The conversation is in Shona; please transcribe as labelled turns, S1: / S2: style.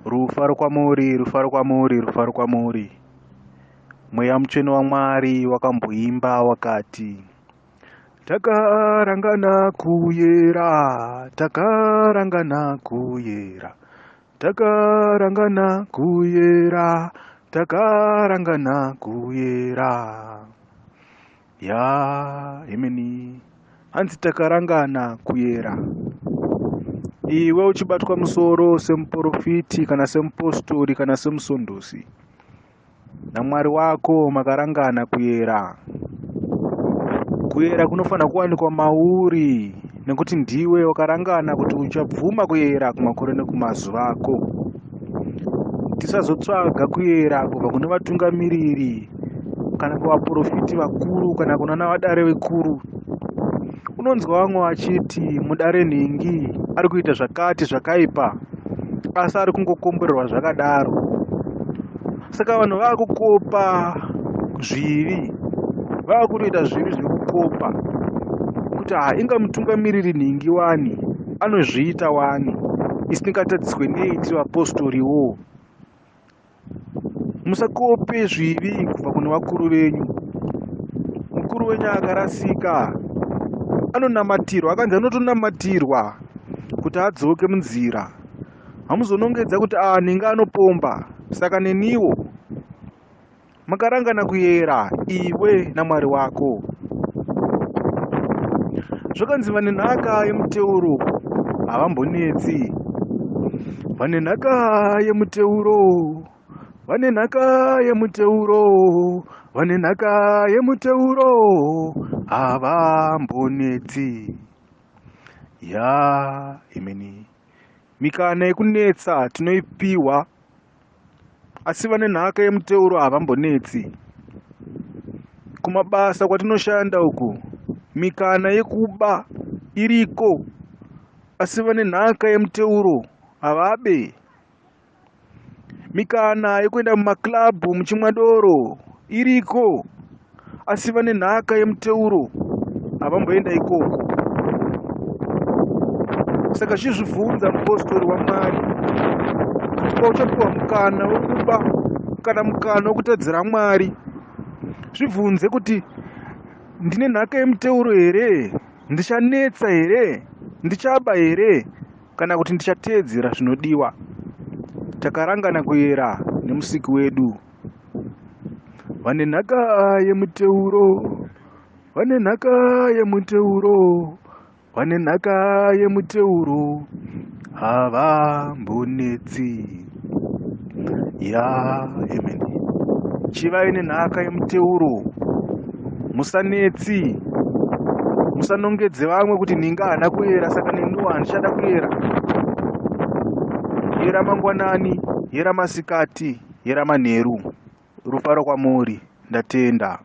S1: Rufaro kwamuri, rufaro kwamuri, rufaro kwamuri. Mweya mutsvene waMwari wakamboimba wakati, takarangana kuyera, takarangana kuyera, takarangana kuyera, takarangana kuyera. Ya hemeni, hanzi takarangana kuyera. Iwe uchibatwa musoro semuprofiti kana semupostori kana semusondosi, naMwari wako makarangana kuyera. Kuyera kunofanira kuwanikwa mauri, nekuti ndiwe wakarangana kuti uchabvuma kuyera kumakore nekumazuva ako. Tisazotsvaga kuyera kubva kune vatungamiriri kana kuvaprofiti vakuru kana kunana vadare vekuru. Unonzwa vamwe vachiti mudare nhingi ari kuita zvakati zvakaipa, asi ari kungokomborerwa zvakadaro. Saka vanhu vakukopa zvivi, vakutoita zvivi zvekukopa kuti inga mutungamiriri nhingi wani anozviita wani, isingatadziswe nei tiri vapostoriwo. Musakope zvivi kubva kune vakuru venyu. Mukuru wenyu akarasika anonamatirwa, akanzi anotonamatirwa kuti adzoke munzira. Hamuzonongedza kuti nhingi anopomba. Saka neniwo makarangana kuyera, iwe naMwari wako. Zvakanzi vane nhaka yemuteuro havambonetsi. Vane nhaka yemuteuro, vane nhaka yemuteuro, vane nhaka yemuteuro havambonetsi. Ya hemeni, mikana yekunetsa tinoipiwa, asi vane nhaka yemuteuro havambonetsi. Kumabasa kwatinoshanda uku, mikana yekuba iriko, asi vane nhaka yemuteuro havabe. Mikana yekuenda mumaklabhu muchimwa doro iriko, asi vane nhaka yemuteuro havamboenda ikoko. Saka chizvibvunza mupostori waMwari, uchapiwa mukana wekuba kana mukana wekutadzira Mwari, zvibvunze kuti ndine nhaka yemuteuro here, ndichanetsa here, ndichaba here, kana kuti ndichateedzera zvinodiwa. Takarangana kuyera nemusiki wedu. Vane nhaka yemuteuro, vane nhaka yemuteuro, vane nhaka yemuteuro havambonetsi. Ya hemeni, chivai nenhaka yemuteuro, musanetsi. Musanongedze vamwe kuti nhingi hana kuyera saka neniwo handichada kuyera. Yera mangwanani, yera masikati, yera manheru. Rufaro kwamuri, ndatenda.